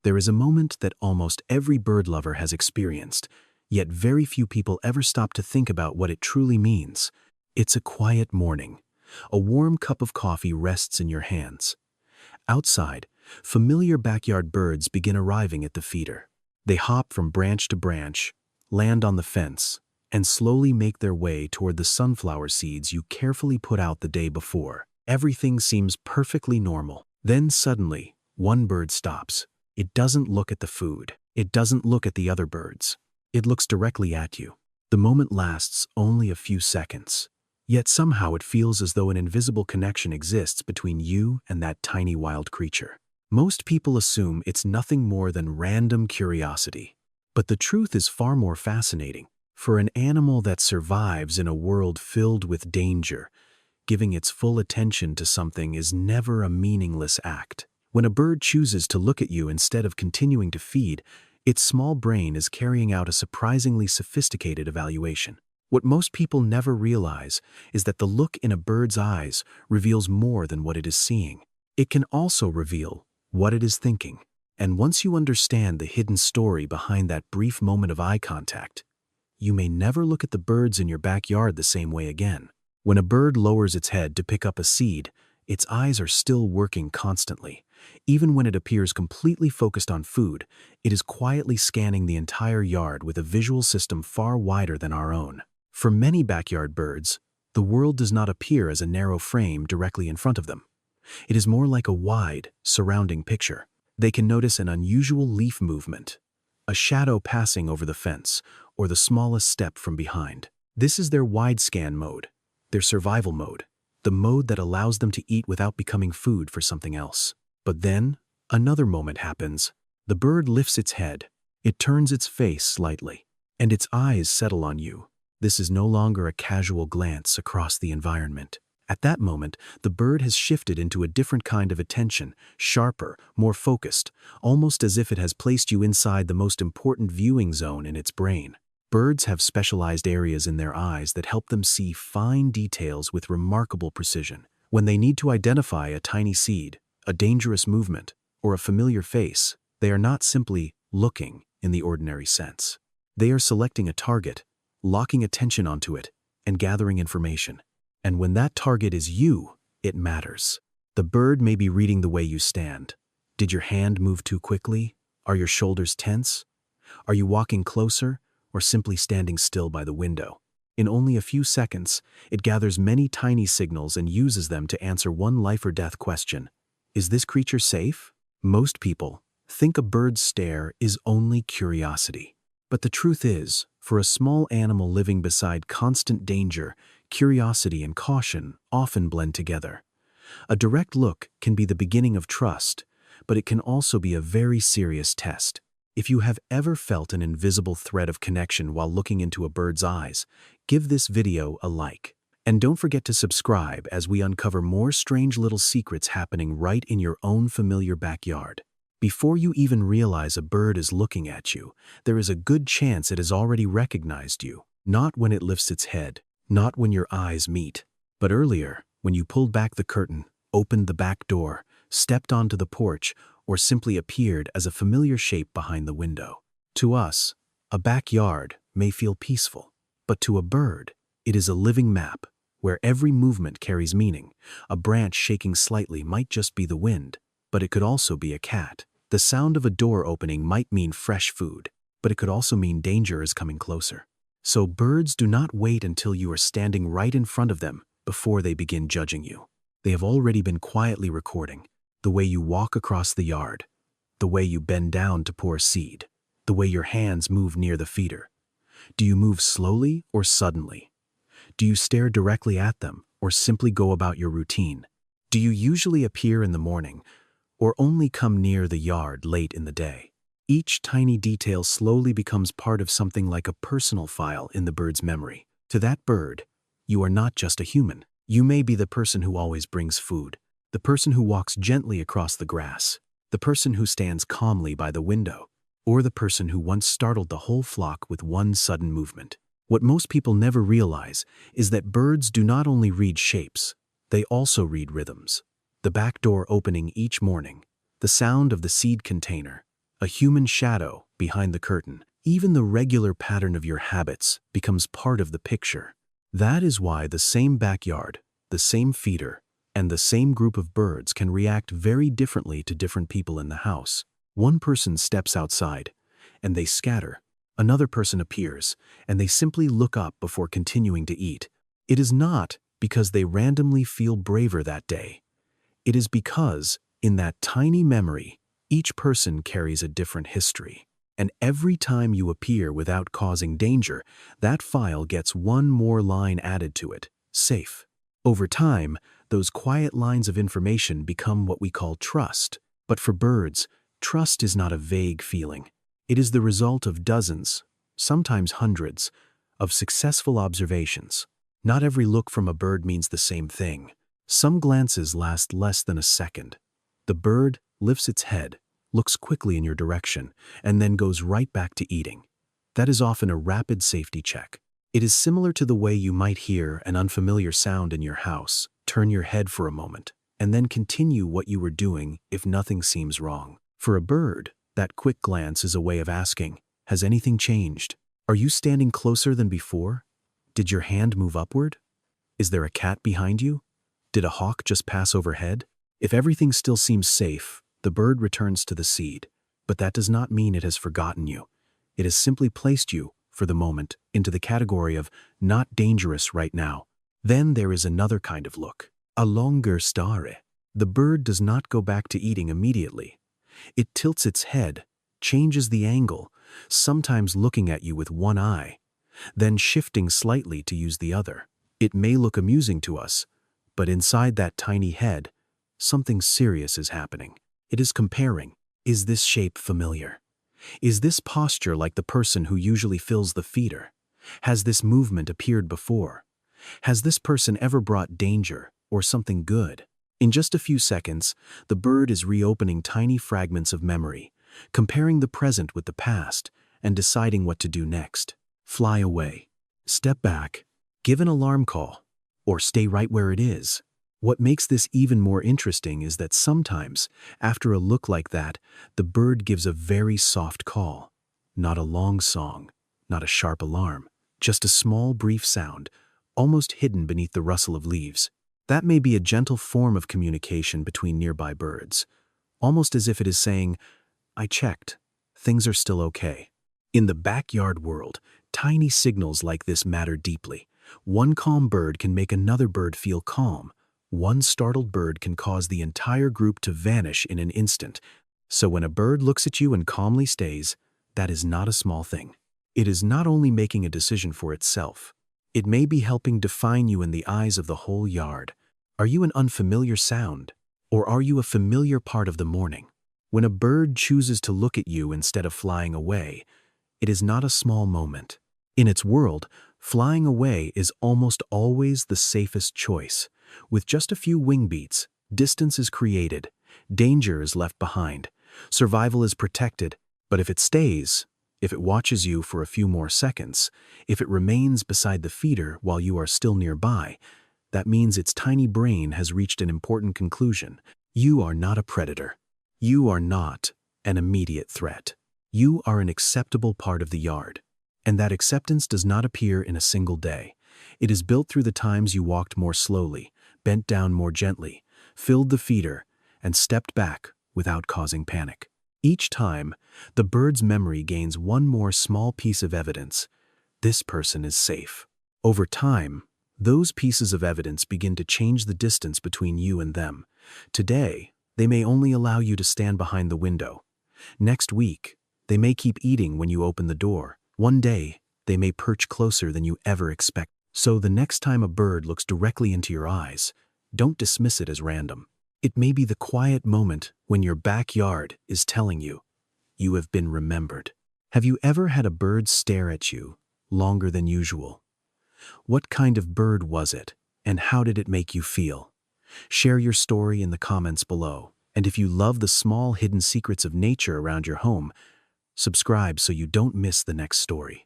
There is a moment that almost every bird lover has experienced, yet very few people ever stop to think about what it truly means. It's a quiet morning. A warm cup of coffee rests in your hands. Outside, familiar backyard birds begin arriving at the feeder. They hop from branch to branch, land on the fence, and slowly make their way toward the sunflower seeds you carefully put out the day before. Everything seems perfectly normal. Then suddenly, one bird stops. It doesn't look at the food. It doesn't look at the other birds. It looks directly at you. The moment lasts only a few seconds. Yet somehow it feels as though an invisible connection exists between you and that tiny wild creature. Most people assume it's nothing more than random curiosity. But the truth is far more fascinating. For an animal that survives in a world filled with danger, giving its full attention to something is never a meaningless act. When a bird chooses to look at you instead of continuing to feed, its small brain is carrying out a surprisingly sophisticated evaluation. What most people never realize is that the look in a bird's eyes reveals more than what it is seeing. It can also reveal what it is thinking. And once you understand the hidden story behind that brief moment of eye contact, you may never look at the birds in your backyard the same way again. When a bird lowers its head to pick up a seed, its eyes are still working constantly. Even when it appears completely focused on food, it is quietly scanning the entire yard with a visual system far wider than our own. For many backyard birds, the world does not appear as a narrow frame directly in front of them. It is more like a wide, surrounding picture. They can notice an unusual leaf movement, a shadow passing over the fence, or the smallest step from behind. This is their wide scan mode, their survival mode, the mode that allows them to eat without becoming food for something else. But then, another moment happens. The bird lifts its head, it turns its face slightly, and its eyes settle on you. This is no longer a casual glance across the environment. At that moment, the bird has shifted into a different kind of attention, sharper, more focused, almost as if it has placed you inside the most important viewing zone in its brain. Birds have specialized areas in their eyes that help them see fine details with remarkable precision. When they need to identify a tiny seed, a dangerous movement, or a familiar face, they are not simply looking in the ordinary sense. They are selecting a target, locking attention onto it, and gathering information. And when that target is you, it matters. The bird may be reading the way you stand. Did your hand move too quickly? Are your shoulders tense? Are you walking closer, or simply standing still by the window? In only a few seconds, it gathers many tiny signals and uses them to answer one life or death question. Is this creature safe? Most people think a bird's stare is only curiosity. But the truth is, for a small animal living beside constant danger, curiosity and caution often blend together. A direct look can be the beginning of trust, but it can also be a very serious test. If you have ever felt an invisible thread of connection while looking into a bird's eyes, give this video a like. And don't forget to subscribe as we uncover more strange little secrets happening right in your own familiar backyard. Before you even realize a bird is looking at you, there is a good chance it has already recognized you. Not when it lifts its head, not when your eyes meet, but earlier, when you pulled back the curtain, opened the back door, stepped onto the porch, or simply appeared as a familiar shape behind the window. To us, a backyard may feel peaceful, but to a bird, it is a living map where every movement carries meaning. A branch shaking slightly might just be the wind, but it could also be a cat. The sound of a door opening might mean fresh food, but it could also mean danger is coming closer. So birds do not wait until you are standing right in front of them before they begin judging you. They have already been quietly recording the way you walk across the yard, the way you bend down to pour seed, the way your hands move near the feeder. Do you move slowly or suddenly? Do you stare directly at them or simply go about your routine? Do you usually appear in the morning or only come near the yard late in the day? Each tiny detail slowly becomes part of something like a personal file in the bird's memory. To that bird, you are not just a human. You may be the person who always brings food, the person who walks gently across the grass, the person who stands calmly by the window, or the person who once startled the whole flock with one sudden movement. What most people never realize is that birds do not only read shapes, they also read rhythms. The back door opening each morning, the sound of the seed container, a human shadow behind the curtain. Even the regular pattern of your habits becomes part of the picture. That is why the same backyard, the same feeder, and the same group of birds can react very differently to different people in the house. One person steps outside, and they scatter. Another person appears, and they simply look up before continuing to eat. It is not because they randomly feel braver that day. It is because, in that tiny memory, each person carries a different history. And every time you appear without causing danger, that file gets one more line added to it, safe. Over time, those quiet lines of information become what we call trust. But for birds, trust is not a vague feeling. It is the result of dozens, sometimes hundreds, of successful observations. Not every look from a bird means the same thing. Some glances last less than a second. The bird lifts its head, looks quickly in your direction, and then goes right back to eating. That is often a rapid safety check. It is similar to the way you might hear an unfamiliar sound in your house, turn your head for a moment, and then continue what you were doing if nothing seems wrong. For a bird, that quick glance is a way of asking, has anything changed? Are you standing closer than before? Did your hand move upward? Is there a cat behind you? Did a hawk just pass overhead? If everything still seems safe, the bird returns to the seed, but that does not mean it has forgotten you. It has simply placed you, for the moment, into the category of not dangerous right now. Then there is another kind of look, a longer stare. The bird does not go back to eating immediately. It tilts its head, changes the angle, sometimes looking at you with one eye, then shifting slightly to use the other. It may look amusing to us, but inside that tiny head, something serious is happening. It is comparing. Is this shape familiar? Is this posture like the person who usually fills the feeder? Has this movement appeared before? Has this person ever brought danger or something good? In just a few seconds, the bird is reopening tiny fragments of memory, comparing the present with the past, and deciding what to do next. Fly away, step back, give an alarm call, or stay right where it is. What makes this even more interesting is that sometimes, after a look like that, the bird gives a very soft call. Not a long song, not a sharp alarm, just a small, brief sound, almost hidden beneath the rustle of leaves. That may be a gentle form of communication between nearby birds, almost as if it is saying, I checked, things are still okay. In the backyard world, tiny signals like this matter deeply. One calm bird can make another bird feel calm. One startled bird can cause the entire group to vanish in an instant. So when a bird looks at you and calmly stays, that is not a small thing. It is not only making a decision for itself. It may be helping define you in the eyes of the whole yard. Are you an unfamiliar sound? Or are you a familiar part of the morning? When a bird chooses to look at you instead of flying away, it is not a small moment. In its world, flying away is almost always the safest choice. With just a few wing beats, distance is created, danger is left behind, survival is protected. But if it stays, if it watches you for a few more seconds, if it remains beside the feeder while you are still nearby, that means its tiny brain has reached an important conclusion. You are not a predator. You are not an immediate threat. You are an acceptable part of the yard. And that acceptance does not appear in a single day. It is built through the times you walked more slowly, bent down more gently, filled the feeder, and stepped back without causing panic. Each time, the bird's memory gains one more small piece of evidence. This person is safe. Over time, those pieces of evidence begin to change the distance between you and them. Today, they may only allow you to stand behind the window. Next week, they may keep eating when you open the door. One day, they may perch closer than you ever expect. So the next time a bird looks directly into your eyes, don't dismiss it as random. It may be the quiet moment when your backyard is telling you, you have been remembered. Have you ever had a bird stare at you longer than usual? What kind of bird was it, and how did it make you feel? Share your story in the comments below. And if you love the small hidden secrets of nature around your home, subscribe so you don't miss the next story.